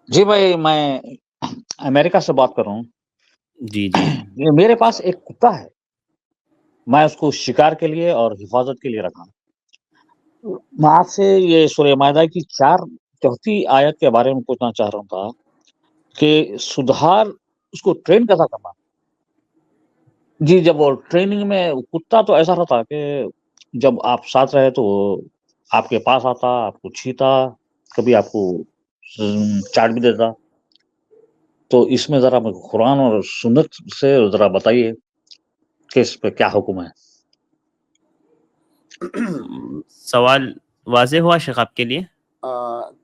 जी भाई, मैं अमेरिका से बात कर रहा हूँ। जी, जी। ये मेरे पास एक कुत्ता है, मैं उसको शिकार के लिए और हिफ़ाज़त के लिए रखा हूँ। मैं आपसे ये सूरह माइदा की 4 चौथी आयत के बारे में पूछना चाह रहा था कि सुधार उसको ट्रेन कैसा करना? जी, जब वो ट्रेनिंग में कुत्ता तो ऐसा रहता कि जब आप साथ रहे तो वो आपके पास आता, आपको छीता, कभी आपको चाट भी देता। तो इसमें ज़रा मेरे को कुरान और सुन्नत से ज़रा बताइए कि इस पे क्या हुक्म है? सवाल वाज़ेह हुआ शेख़ आपके लिए?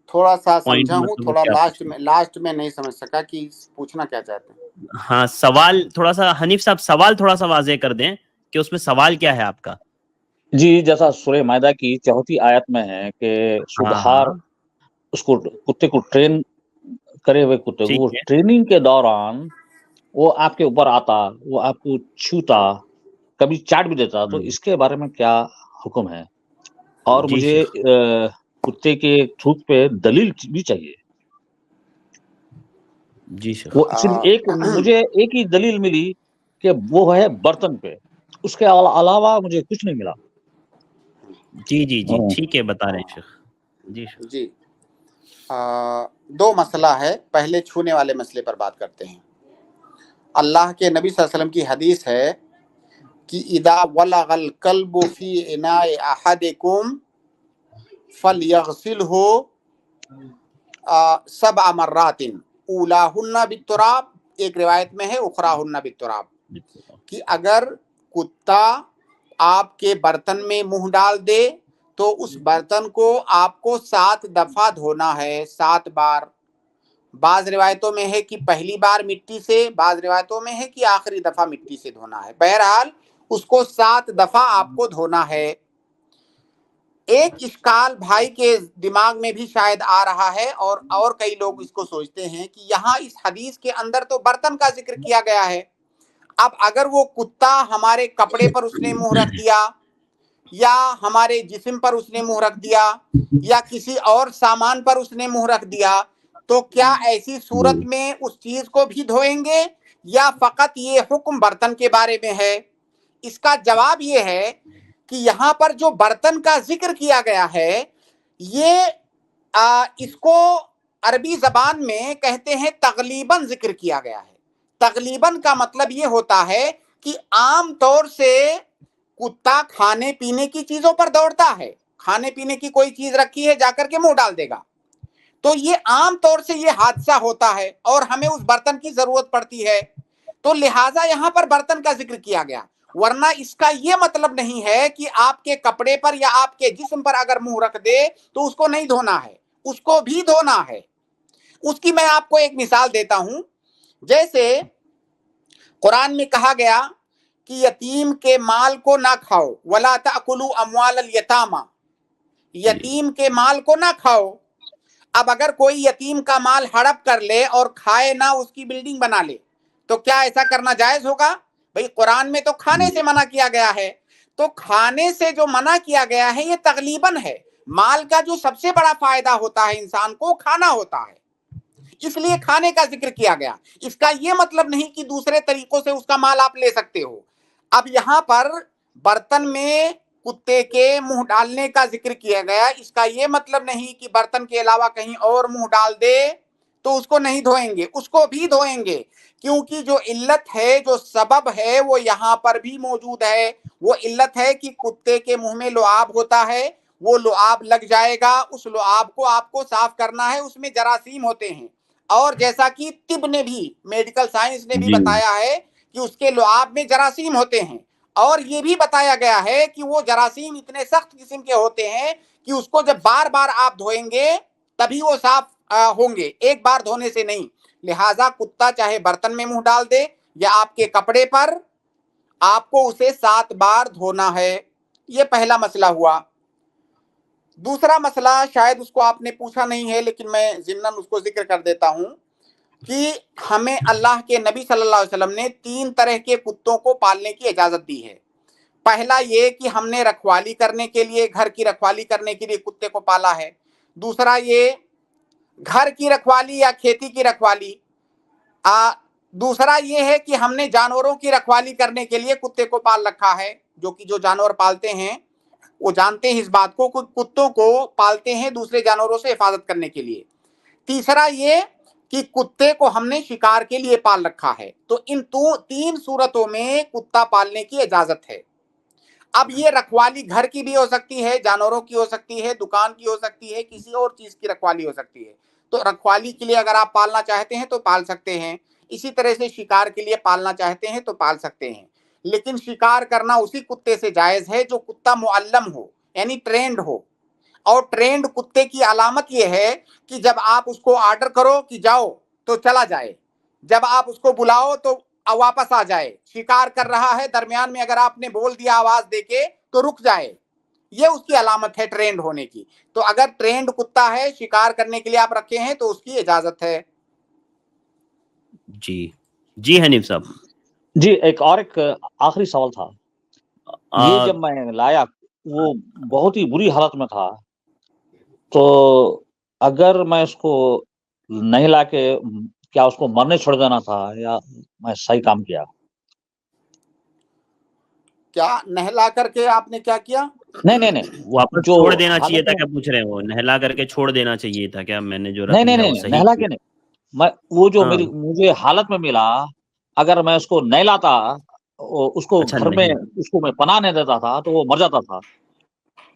थोड़ा सा पॉइंट समझा हूँ, मतलब वो थोड़ा क्या पूछ रहे लास्ट में नहीं समझ सका कि पूछना क्या चाहते हैं। हैं? हाँ, सवाल थोड़ा-सा हनीफ़ साहब सवाल थोड़ा-सा वाज़ेह कर दें कि उसमें सवाल क्या है आपका? जी, जैसा सूरह माइदा की चौथी आयत में है कि हाँ, सुधार हाँ, उसको कुत्ते को ट्रेन करे हुए कुत्ते को, ठीक वो है। ट्रेनिंग के दौरान वो आपके ऊपर आता, वो आपको छूता, कभी चाट भी देता, तो हुँ, इसके बारे में क्या हुक्म है? और जी मुझे शेख़। कुत्ते के थूक पे दलील भी चाहिए। जी शेख़। वो सिर्फ़ एक मुझे एक ही दलील मिली कि वो है बर्तन पे, उसके अलावा मुझे कुछ नहीं मिला। जी, जी, जी, हाँ। ठीक है बता रहे हैं शेख़। जी शेख़। जी, 2 मसला है, पहले छूने वाले मसले पर बात करते हैं। अल्लाह के नबी सल्लल्लाहु अलैहि वसल्लम की हदीस है कि इदा वलगल कल्बु फी इनाए अहदिकुम फलयग़सिलहु सबअ मर्रातिन ऊलाहुन्ना बित्तुराब, एक रिवायत में है उखराहुन्ना बित्तुराब, कि अगर कुत्ता आपके बर्तन में मुंह डाल दे तो उस बर्तन को आपको 7 दफा धोना है, 7 बार। बाज रिवायतों में है कि पहली बार मिट्टी से, बाज रिवायतों में है कि आखिरी दफा मिट्टी से धोना है। बहरहाल उसको 7 दफा आपको धोना है। एक इश्काल भाई के दिमाग में भी शायद आ रहा है और कई लोग इसको सोचते हैं कि यहाँ इस हदीस के अंदर तो बर्तन का जिक्र किया गया है। अब अगर वो कुत्ता हमारे कपड़े पर उसने मुंह रख दिया या हमारे जिस्म पर उसने मुंह रख दिया या किसी और सामान पर उसने मुंह रख दिया, तो क्या ऐसी सूरत जी। में उस चीज को भी धोएंगे या फकत ये हुक्म बर्तन के बारे में है? इसका जवाब ये है कि यहाँ पर जो बर्तन का जिक्र किया गया है, ये इसको अरबी जबान में कहते हैं तगलीबन जिक्र किया गया है। तगलीबन का मतलब ये होता है कि आम तौर से कुत्ता खाने पीने की चीजों पर दौड़ता है, खाने पीने की कोई चीज रखी है जाकर के मुंह डाल देगा, तो ये आम तौर से ये हादसा होता है और हमें उस बर्तन की जरूरत पड़ती है, तो लिहाजा यहां पर बर्तन का जिक्र किया गया। वरना इसका यह मतलब नहीं है कि आपके कपड़े पर या आपके जिस्म पर अगर मुंह रख दे तो उसको नहीं धोना है, उसको भी धोना है। उसकी मैं आपको एक मिसाल देता हूं। जैसे कुरान में कहा गया कि यतीम के माल को ना खाओ, वला ताकुलू अमवाल अल यतामा, जी। यतीम के माल को ना खाओ। अब अगर कोई यतीम का माल हड़प कर ले और खाए ना, उसकी बिल्डिंग बना ले, तो क्या ऐसा करना जायज होगा? भाई कुरान में तो खाने से मना किया गया है। तो खाने से जो मना किया गया है ये तकलीबन है। माल का जो सबसे बड़ा फायदा होता है इंसान को, खाना होता है, इसलिए खाने का जिक्र किया गया। इसका यह मतलब नहीं कि दूसरे तरीकों से उसका माल आप ले सकते हो। अब यहां पर बर्तन में कुत्ते के मुंह डालने का जिक्र किया गया, इसका यह मतलब नहीं कि बर्तन के अलावा कहीं और मुंह डाल दे तो उसको नहीं धोएंगे, उसको भी धोएंगे, क्योंकि जो इल्लत है, जो सबब है, वो यहां पर भी मौजूद है। वो इल्लत है कि कुत्ते के मुंह में लुआब होता है, वो लुआब लग जाएगा, उस लुआब को आपको साफ करना है, उसमें जरासीम होते हैं। और जैसा कि तिब ने भी, मेडिकल साइंस ने भी जी। बताया है कि उसके लुआब में जरासीम होते हैं, और ये भी बताया गया है कि वो जरासीम इतने सख्त किस्म के होते हैं कि उसको जब बार बार आप धोएंगे तभी वो साफ होंगे, एक बार धोने से नहीं। लिहाजा कुत्ता चाहे बर्तन में मुंह डाल दे या आपके कपड़े पर, आपको उसे 7 बार धोना है। ये पहला मसला हुआ। दूसरा मसला शायद उसको आपने पूछा नहीं है, लेकिन मैं ज़िम्नन उसको जिक्र कर देता हूं कि हमें अल्लाह के नबी सल्लल्लाहु अलैहि वसल्लम ने 3 तरह के कुत्तों को पालने की इजाजत दी है। पहला ये कि हमने रखवाली करने के लिए, घर की रखवाली करने के लिए कुत्ते को पाला है। दूसरा ये घर की रखवाली या खेती की रखवाली। दूसरा ये है कि हमने जानवरों की रखवाली करने के लिए कुत्ते को पाल रखा है, जो कि जो जानवर पालते हैं वो जानते हैं इस बात को, कुत्तों को पालते हैं दूसरे जानवरों से हिफाजत करने के लिए। तीसरा ये कि कुत्ते को हमने शिकार के लिए पाल रखा है। तो इन तीन सूरतों में कुत्ता पालने की इजाजत है। अब ये रखवाली घर की भी हो सकती है, जानवरों की हो सकती है, दुकान की हो सकती है, किसी और चीज की रखवाली हो सकती है। तो रखवाली के लिए अगर आप पालना चाहते हैं तो पाल सकते हैं, इसी तरह से शिकार के लिए पालना चाहते हैं तो पाल सकते हैं। लेकिन शिकार करना उसी कुत्ते से जायज है जो कुत्ता मुअल्लम हो, यानी ट्रेंड हो। और ट्रेंड कुत्ते की अलामत यह है कि जब आप उसको ऑर्डर करो कि जाओ तो चला जाए, जब आप उसको बुलाओ तो वापस आ जाए। शिकार कर रहा है, दरमियान में अगर आपने बोल दिया आवाज देके तो रुक जाए, ये उसकी अलामत है ट्रेंड होने की। तो अगर ट्रेंड कुत्ता है, शिकार करने के लिए आप रखे हैं तो उसकी इजाजत है। जी जी हनीफ साहब। जी एक आखिरी सवाल था। ये जब मैं लाया वो बहुत ही बुरी हालत में था, तो अगर मैं उसको नहीं लाके क्या उसको मरने छोड़ देना था या मैं सही काम किया? क्या नहला करके आपने क्या किया? नहीं वापस जो छोड़ देना चाहिए हालत था, में क्या पूछ रहे हैं वो? नहला करके छोड़ देना चाहिए था क्या? मैंने जो रख नहीं लिया वो सही नहला किया? के नहीं, मैं वो जो हाँ। मुझे हालत में मिला, अगर मैं उसको नहीं लाता, उसको अच्छा घर में नहीं, उसको मैं पनाह नहीं देता था तो वो मर जाता था।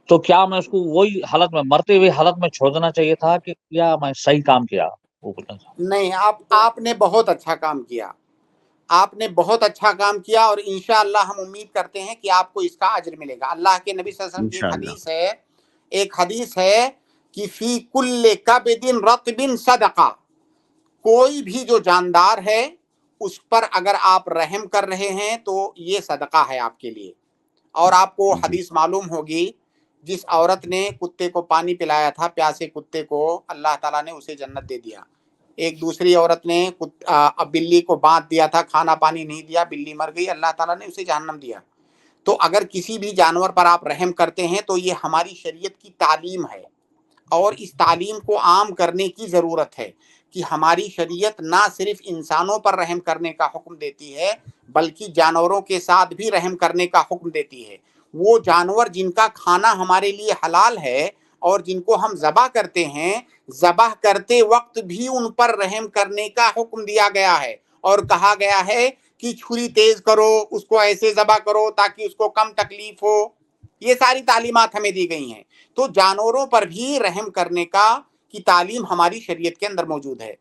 तो क्या मैं उसको वही हालत में, मरते हुए हालत में छोड़ देना चाहिए था कि या मैं सही काम किया? वो पूछना था। नहीं, आपने बहुत अच्छा काम किया, आपने बहुत अच्छा काम किया और इंशाअल्लाह हम उम्मीद करते हैं कि आपको इसका अज्र मिलेगा। अल्लाह के नबी सल्लल्लाहु अलैहि वसल्लम की एक हदीस है कि फी कुल्ले कबदिन रतबिन सदका, कोई भी जो जानदार है उस पर अगर आप रहम कर रहे हैं तो ये सदका है आपके लिए। और आपको हदीस मालूम होगी, जिस औरत ने कुत्ते को पानी पिलाया था, प्यासे कुत्ते को, अल्लाह ताला ने उसे जन्नत दे दिया। एक दूसरी औरत ने बिल्ली को बांध दिया था, खाना पानी नहीं दिया, बिल्ली मर गई, अल्लाह ताला ने उसे जहन्नम दिया। तो अगर किसी भी जानवर पर आप रहम करते हैं तो ये हमारी शरीयत की तालीम है और इस तालीम को आम करने की ज़रूरत है कि हमारी शरीयत ना सिर्फ इंसानों पर रहम करने का हुक्म देती है बल्कि जानवरों के साथ भी रहम करने का हुक्म देती है। वो जानवर जिनका खाना हमारे लिए हलाल है और जिनको हम ज़बह करते हैं, ज़बह करते वक्त भी उन पर रहम करने का हुक्म दिया गया है और कहा गया है कि छुरी तेज करो, उसको ऐसे ज़बह करो ताकि उसको कम तकलीफ हो। ये सारी तालीमात हमें दी गई हैं। तो जानवरों पर भी रहम करने की तालीम हमारी शरीयत के अंदर मौजूद है।